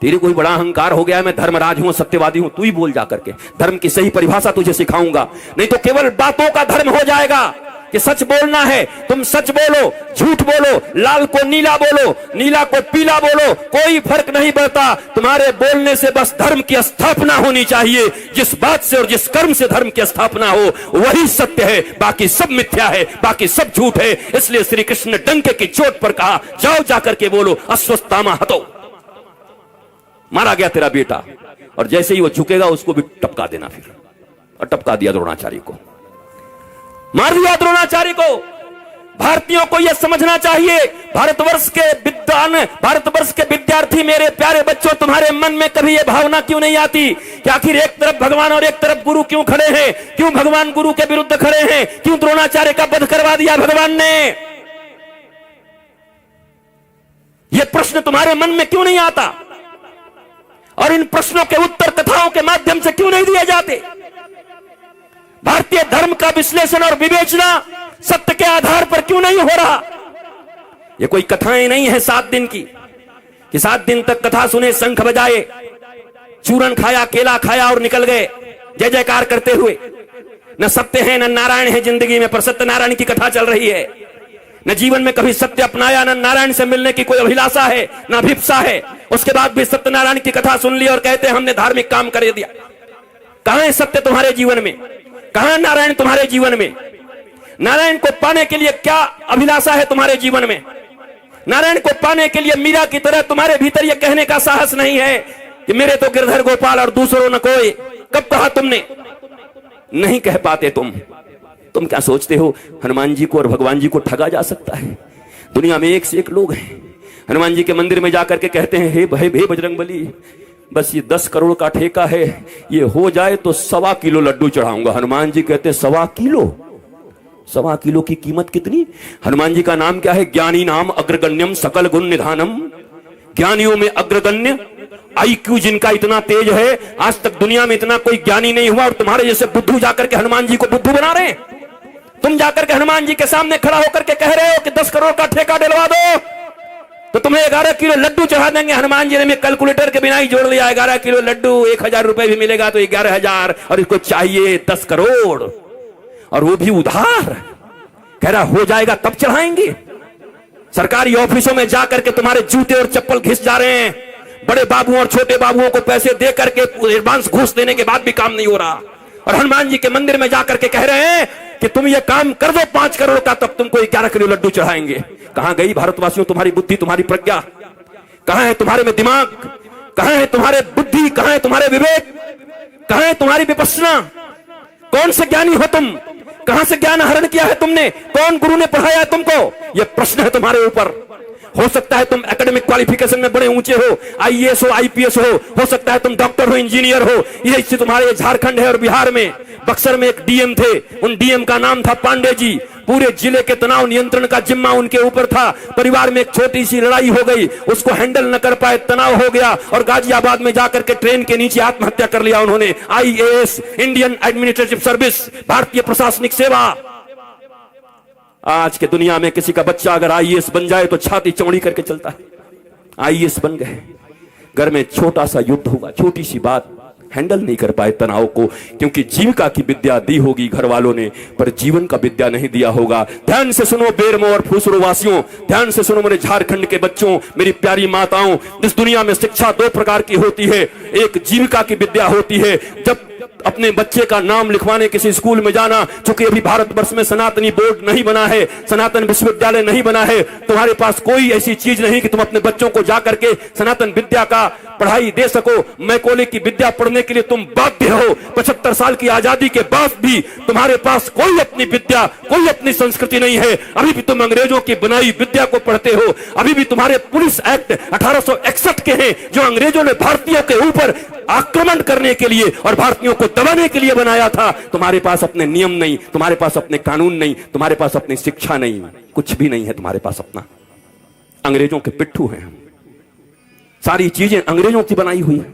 तेरे कोई बड़ा अहंकार हो गया, मैं धर्मराज हूं, सत्यवादी हूं, तू ही बोल जाकर के। धर्म की सही परिभाषा तुझे सिखाऊंगा, नहीं तो केवल बातों का धर्म हो जाएगा कि सच बोलना है। तुम सच बोलो, झूठ बोलो, लाल को नीला बोलो, नीला को पीला बोलो, कोई फर्क नहीं पड़ता। तुम्हारे बोलने से बस धर्म की स्थापना होनी चाहिए। जिस बात से और जिस कर्म से धर्म की स्थापना हो वही सत्य है, बाकी सब मिथ्या है, बाकी सब झूठ है। इसलिए श्री कृष्ण ने डंके की चोट पर कहा जाओ जाकर के बोलो अश्वत्थामा हतो। मारा गया तेरा बेटा, और जैसे ही वो झुकेगा उसको भी टपका देना फिर। और टपका दिया द्रोणाचार्य को, मार दिया द्रोणाचार्य को। भारतीयों को यह समझना चाहिए, भारतवर्ष के विद्वान, भारतवर्ष के विद्यार्थी, मेरे प्यारे बच्चों, तुम्हारे मन में कभी यह भावना क्यों नहीं आती कि आखिर एक तरफ भगवान और एक तरफ गुरु क्यों खड़े हैं? क्यों भगवान गुरु के विरुद्ध खड़े हैं? क्यों द्रोणाचार्य का वध करवा दिया भगवान ने? यह प्रश्न तुम्हारे मन में क्यों नहीं आता? और इन प्रश्नों के उत्तर कथाओं के माध्यम से क्यों नहीं दिए जाते? भारतीय धर्म का विश्लेषण और विवेचना सत्य के आधार पर क्यों नहीं हो रहा? ये कोई कथाएं नहीं है 7 दिन की कि 7 दिन तक कथा सुने, शंख बजाए, चूरन खाया, केला खाया और निकल गए जय जयकार करते हुए। न सत्य है न नारायण है जिंदगी में, पर सत्यनारायण की कथा चल रही है। न जीवन में कभी सत्य अपनाया, न नारायण से मिलने की कोई अभिलाषा है, न अभिप्सा है। उसके बाद भी सत्यनारायण की कथा सुन ली और कहते हैं हमने धार्मिक काम कर दिया। कहां है सत्य तुम्हारे जीवन में? कहां नारायण तुम्हारे जीवन में? नारायण को पाने के लिए क्या अभिलाषा है तुम्हारे जीवन में? नारायण को पाने के लिए मीरा की तरह तुम्हारे भीतर यह कहने का साहस नहीं है कि मेरे तो गिरधर गोपाल और दूसरों न कोई। कब कहा तुमने? नहीं कह पाते तुम क्या सोचते हो हनुमान जी को और भगवान जी को ठगा जा सकता है? दुनिया में एक से एक लोग हैं, हनुमान जी के मंदिर में जाकर के कहते हैं, हे भाई हे बजरंगबली, बस ये 10 करोड़ का ठेका है, ये हो जाए तो 1.25 किलो लड्डू चढ़ाऊंगा। हनुमान जी कहते हैं 1.25 किलो? 1.25 किलो की कीमत कितनी? हनुमान जी का नाम क्या है? ज्ञानी नाम अग्रगण्यम सकल गुण निधानम। ज्ञानियों में अग्रगण्य, IQ जिनका इतना तेज है, आज तक दुनिया में इतना कोई ज्ञानी नहीं हुआ। और तुम्हारे जैसे बुद्धू जाकर के हनुमान जी को बुद्धू बना रहे हैं। तुम जाकर के हनुमान जी के सामने खड़ा होकर के कह रहे हो कि 10 करोड़ का ठेका दिलवा दो तो तुम्हें 11 किलो लड्डू चढ़ा देंगे। हनुमान जी ने कैलकुलेटर के बिना ही जोड़ लिया, 11 किलो लड्डू 1000 रुपए भी मिलेगा तो 11,000, और इसको चाहिए 10 करोड़, और वो भी उधार। कह रहा हो जाएगा तब चढ़ाएंगे। सरकारी ऑफिसों में जाकर के तुम्हारे जूते और चप्पल घिस जा रहे हैं। बड़े बाबुओं और छोटे बाबुओं को पैसे दे करके एडवांस घूस देने के बाद भी काम नहीं हो रहा, और हनुमान जी के मंदिर में जाकर के कह रहे हैं कि तुम ये काम कर दो 5 करोड़ का, तब तुमको 11 किलो लड्डू चढ़ाएंगे। कहां गई भारतवासियों तुम्हारी बुद्धि, तुम्हारी प्रज्ञा? कहां है तुम्हारे में दिमाग? कहां है तुम्हारे बुद्धि? कहां है तुम्हारे विवेक? कहां है तुम्हारी विपश्यना? कौन से ज्ञानी हो तुम? कहां से ज्ञान हरण किया है तुमने? कौन गुरु ने पढ़ाया है तुमको? यह प्रश्न है तुम्हारे ऊपर। हो सकता है तुम एकेडमिक क्वालिफिकेशन में बड़े ऊंचे हो, IAS हो, IPS हो सकता है तुम डॉक्टर हो, इंजीनियर हो। ये इससे तुम्हारे झारखंड है और बिहार में बक्सर में एक DM थे, उन DM का नाम था पांडे जी। पूरे जिले के तनाव नियंत्रण का जिम्मा उनके ऊपर था। परिवार में एक छोटी सी लड़ाई हो गई, उसको हैंडल न कर पाए, तनाव हो गया, और गाजियाबाद में जाकर के ट्रेन के नीचे आत्महत्या कर लिया उन्होंने। IAS, इंडियन एडमिनिस्ट्रेटिव सर्विस, भारतीय प्रशासनिक सेवा। आज के दुनिया में किसी का बच्चा अगर IAS बन जाए तो छाती चौड़ी करके चलता है। IAS बन गए, घर में छोटा सा युद्ध हुआ, छोटी सी बात, हैंडल नहीं कर पाए तनाव को, क्योंकि जीविका की विद्या दी होगी घर वालों ने, पर जीवन का विद्या नहीं दिया होगा। ध्यान से सुनो बेरमो और फूसरो वासियों, ध्यान से सुनो मेरे झारखंड के बच्चों, मेरी प्यारी माताओं। इस दुनिया में शिक्षा 2 प्रकार की होती है। एक जीविका की विद्या होती है, जब अपने बच्चे का नाम लिखवाने किसी स्कूल में जाना, चूंकि अभी भारतवर्ष में सनातनी बोर्ड नहीं बना है, सनातन विश्वविद्यालय नहीं बना है, तुम्हारे पास कोई ऐसी चीज नहीं कि तुम अपने बच्चों को जाकर के सनातन विद्या का पढ़ाई दे सको। मैकोले की विद्या पढ़ने के लिए तुम बाध्य हो। 75 साल की आजादी के बाद भी तुम्हारे पास कोई अपनी विद्या, कोई अपनी संस्कृति नहीं है। अभी भी तुम अंग्रेजों की बनाई विद्या को पढ़ते हो। अभी भी तुम्हारे पुलिस एक्ट 1861 के हैं, जो अंग्रेजों ने भारतीयों के ऊपर आक्रमण करने के लिए और भारतीयों को दबाने के लिए बनाया था। तुम्हारे पास अपने नियम नहीं, तुम्हारे पास अपने कानून नहीं, तुम्हारे पास अपनी शिक्षा नहीं, कुछ भी नहीं है तुम्हारे पास अपना। अंग्रेजों के पिट्ठू हैं हम, सारी चीजें अंग्रेजों की बनाई हुई है।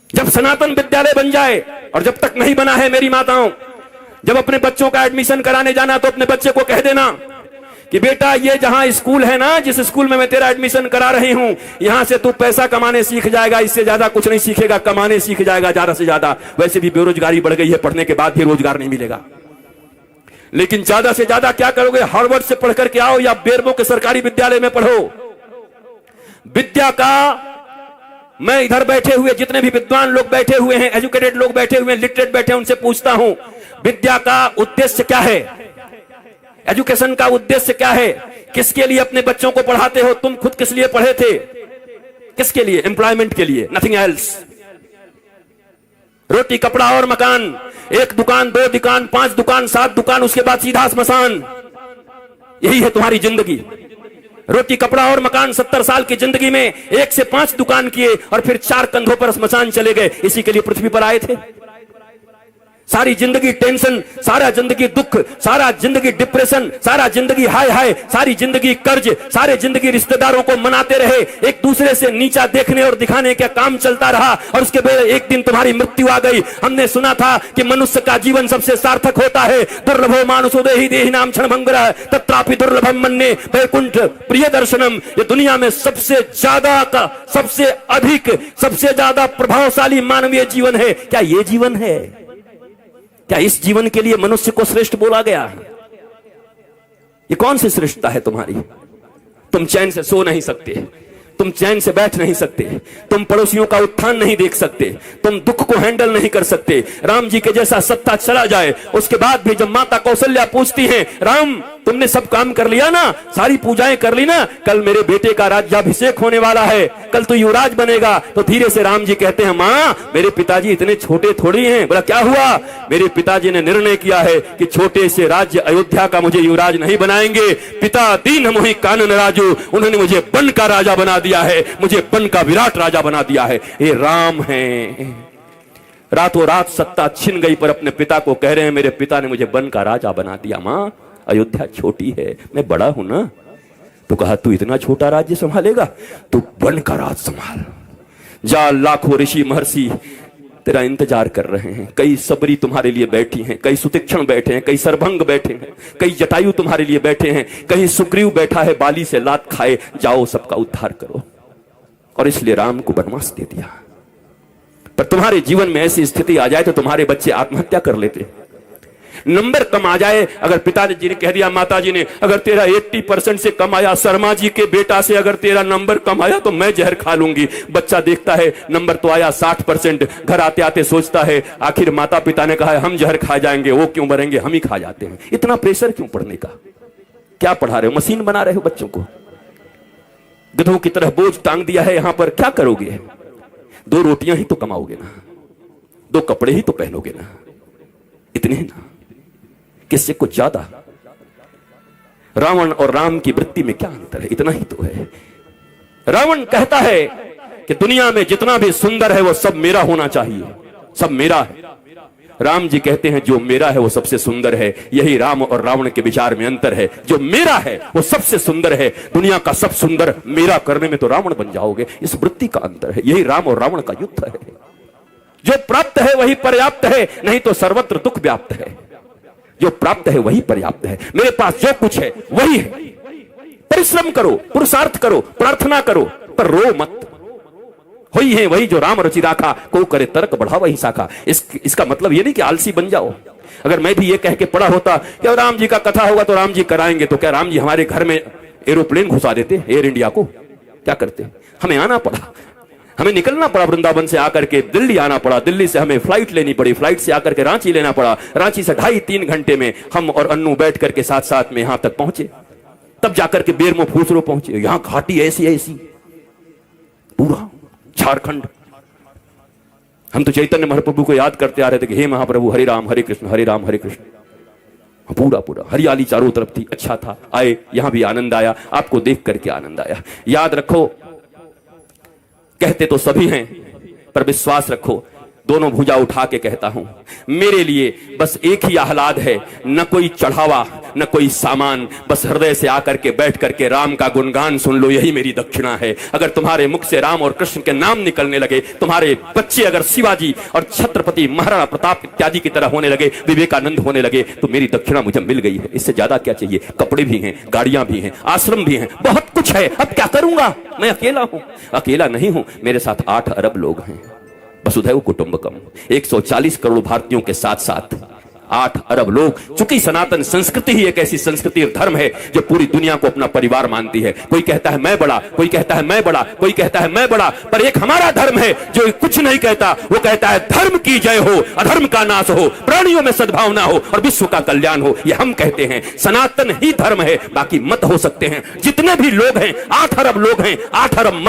जब सनातन विद्यालय बन जाए, और जब तक नहीं बना है मेरी माताओं, जब अपने बच्चों का एडमिशन कराने जाना तो अपने बच्चे को कह देना कि बेटा ये जहां स्कूल है ना, जिस स्कूल में मैं तेरा एडमिशन करा रही हूं, यहां से तू पैसा कमाने सीख जाएगा, इससे ज्यादा कुछ नहीं सीखेगा, कमाने सीख जाएगा ज्यादा से ज्यादा। वैसे भी बेरोजगारी बढ़ गई है, पढ़ने के बाद भी रोजगार नहीं मिलेगा। लेकिन ज्यादा से ज्यादा क्या करोगे? हार्वर्ड से पढ़ करके आओ या बेरमो के सरकारी विद्यालय में पढ़ो। विद्या का, मैं इधर बैठे हुए जितने भी विद्वान लोग बैठे हुए हैं, एजुकेटेड लोग बैठे हुए हैं, लिटरेट बैठे हैं, उनसे पूछता हूं विद्या का उद्देश्य क्या है? एजुकेशन का उद्देश्य क्या है? किसके लिए अपने बच्चों को पढ़ाते हो? तुम खुद किस लिए पढ़े थे? किसके लिए? एम्प्लॉयमेंट के लिए, नथिंग एल्स। रोटी कपड़ा और मकान, 1 दुकान 2 दुकान 5 दुकान 7 दुकान, उसके बाद सीधा स्मशान। यही है तुम्हारी जिंदगी। रोटी कपड़ा और मकान, 70 साल की जिंदगी में 1 से 5 दुकान किए और फिर 4 कंधों पर स्मशान चले गए। इसी के लिए पृथ्वी पर आए थे। सारी जिंदगी टेंशन, सारा जिंदगी दुख, सारा जिंदगी डिप्रेशन, सारा जिंदगी हाय हाय, सारी जिंदगी कर्ज, सारे जिंदगी रिश्तेदारों को मनाते रहे, एक दूसरे से नीचा देखने और दिखाने का काम चलता रहा, और उसके बाद एक दिन तुम्हारी मृत्यु आ गई। हमने सुना था कि मनुष्य का जीवन सबसे सार्थक होता है। दुर्लभो मानुषो देहि देहि नाम क्षणभंगुरः तत्रापि दुर्लभम मन्ये वैकुंठ प्रिय दर्शनम। ये दुनिया में सबसे ज्यादा का, सबसे अधिक, सबसे ज्यादा प्रभावशाली मानवीय जीवन है। क्या ये जीवन है? क्या इस जीवन के लिए मनुष्य को श्रेष्ठ बोला गया? ये कौन सी श्रेष्ठता है तुम्हारी? तुम चैन से सो नहीं सकते, तुम चैन से बैठ नहीं सकते, तुम पड़ोसियों का उत्थान नहीं देख सकते, तुम दुख को हैंडल नहीं कर सकते। राम जी के जैसा सत्ता चला जाए, उसके बाद भी जब माता कौशल्या पूछती हैं, राम तुमने सब काम कर लिया ना, सारी पूजाएं कर ली ना, कल मेरे बेटे का राज्याभिषेक होने वाला है, कल तो युवराज बनेगा। तो धीरे से राम जी कहते हैं, मां मेरे पिताजी इतने छोटे थोड़ी हैं। बोला क्या हुआ? मेरे पिताजी ने निर्णय किया है कि छोटे से राज्य अयोध्या का मुझे युवराज नहीं बनाएंगे। पिता दीन मोहि कानन राजू, उन्होंने मुझे बन का राजा बना दिया है, मुझे बन का विराट राजा बना दिया है। ये राम है। रातों रात सत्ता छिन गई, पर अपने पिता को कह रहे हैं, मेरे पिता ने मुझे बन का राजा बना दिया। मां अयोध्या छोटी है, मैं बड़ा हूं ना। तो कहा तू इतना छोटा राज्य संभालेगा, तू बन का राज संभाल। जा, लाखों ऋषि महर्षि तेरा इंतजार कर रहे हैं, कई सबरी तुम्हारे लिए बैठी हैं, कई सुतीक्षण बैठे हैं, कई सरभंग बैठे हैं, कई जटायु तुम्हारे लिए बैठे हैं, कहीं सुग्रीव बैठा है बाली से लात खाए, जाओ सबका उद्धार करो। और इसलिए राम को वनवास दे दिया। पर तुम्हारे जीवन में ऐसी स्थिति आ जाए तो तुम्हारे बच्चे आत्महत्या कर लेते, नंबर कम आ जाए। अगर पिताजी ने कह दिया, माता जी ने, अगर तेरा 80% से कम आया, शर्मा जी के बेटा से अगर तेरा नंबर कम आया तो मैं जहर खा लूंगी। बच्चा देखता है नंबर तो आया 60%, घर आते आते सोचता है आखिर माता पिता ने कहा है हम जहर खा जाएंगे, वो क्यों मरेंगे, हम ही खा जाते हैं। इतना प्रेशर क्यों पढ़ने का? क्या पढ़ा रहे हो? मशीन बना रहे हो बच्चों को? गधों की तरह बोझ टांग दिया है यहां पर, क्या करोगे? 2 रोटियां ही तो कमाओगे ना, 2 कपड़े ही तो पहनोगे ना, इतने ही ना, किससे कुछ ज्यादा? रावण और राम की वृत्ति में क्या अंतर है? इतना ही तो है। रावण कहता है कि दुनिया में जितना भी सुंदर है वो सब मेरा होना चाहिए, सब मेरा है। राम जी कहते हैं जो मेरा है वो सबसे सुंदर है। यही राम और रावण के विचार में अंतर है। जो मेरा है वो सबसे सुंदर है, दुनिया का सब सुंदर मेरा करने में तो रावण बन जाओगे। इस वृत्ति का अंतर है। यही राम और रावण का युद्ध है। जो प्राप्त है वही पर्याप्त है, नहीं तो सर्वत्र दुख व्याप्त है। जो प्राप्त है वही पर्याप्त है। मेरे पास जो कुछ है वही है। परिश्रम करो, पुरुषार्थ करो, प्रार्थना करो, पर रो मत। वही है वही जो राम रचि राखा, को करे तर्क बढ़ा वही शाखा। इसका मतलब ये नहीं कि आलसी बन जाओ। अगर मैं भी ये कह के पढ़ा होता कि राम जी का कथा होगा तो राम जी कराएंगे, तो क्या राम जी हमारे घर में एरोप्लेन घुसा देते एयर इंडिया को? क्या करते? हमें आना पड़ा, हमें निकलना पड़ा, वृंदावन से आकर के दिल्ली आना पड़ा, दिल्ली से हमें फ्लाइट लेनी पड़ी, फ्लाइट से आकर के रांची लेना पड़ा, रांची से 2.5-3 घंटे में हम और अन्नू बैठ करके साथ साथ में यहां तक पहुंचे, तब जाकर के बेरमो फूसरो पहुंचे। यहां घाटी ऐसी ऐसी, पूरा झारखंड। हम तो चैतन्य महाप्रभु को याद करते आ रहे थे कि हे महाप्रभु हरे राम हरे कृष्ण हरे राम हरे कृष्ण। पूरा पूरा हरियाली चारों तरफ थी, अच्छा था। आए, यहां भी आनंद आया, आपको देख करके आनंद आया। याद रखो, कहते तो सभी हैं पर विश्वास रखो, दोनों भुजा उठा के कहता हूं, मेरे लिए बस एक ही आह्लाद है, न कोई चढ़ावा न कोई सामान, बस हृदय से आकर के बैठ करके राम का गुणगान सुन लो, यही मेरी दक्षिणा है। अगर तुम्हारे मुख से राम और कृष्ण के नाम निकलने लगे, तुम्हारे बच्चे अगर शिवाजी और छत्रपति महाराणा प्रताप इत्यादि की तरह होने लगे, विवेकानंद होने लगे, तो मेरी दक्षिणा मुझे मिल गई है। इससे ज्यादा क्या चाहिए? कपड़े भी हैं, गाड़ियां भी हैं, आश्रम भी हैं, बहुत कुछ है। अब क्या करूंगा? मैं अकेला हूं। अकेला नहीं हूं, मेरे साथ 8 अरब लोग हैं। वसुधैव कुटुंबकम, 140 करोड़ भारतीयों के साथ साथ 8 अरब लोग। चूंकि सनातन संस्कृति ही एक ऐसी संस्कृति और धर्म है जो पूरी दुनिया को अपना परिवार मानती है। कोई कहता है मैं बड़ा, कोई कहता है मैं बड़ा, कोई कहता है मैं बड़ा, पर एक हमारा धर्म है जो कुछ नहीं कहता। वो कहता है धर्म की जय हो, अधर्म का नाश हो, प्राणियों में सद्भावना हो और विश्व का कल्याण हो। ये हम कहते हैं, सनातन ही धर्म है, बाकी मत हो सकते हैं। जितने भी लोग हैं, 8 अरब लोग हैं, 8 अरब मत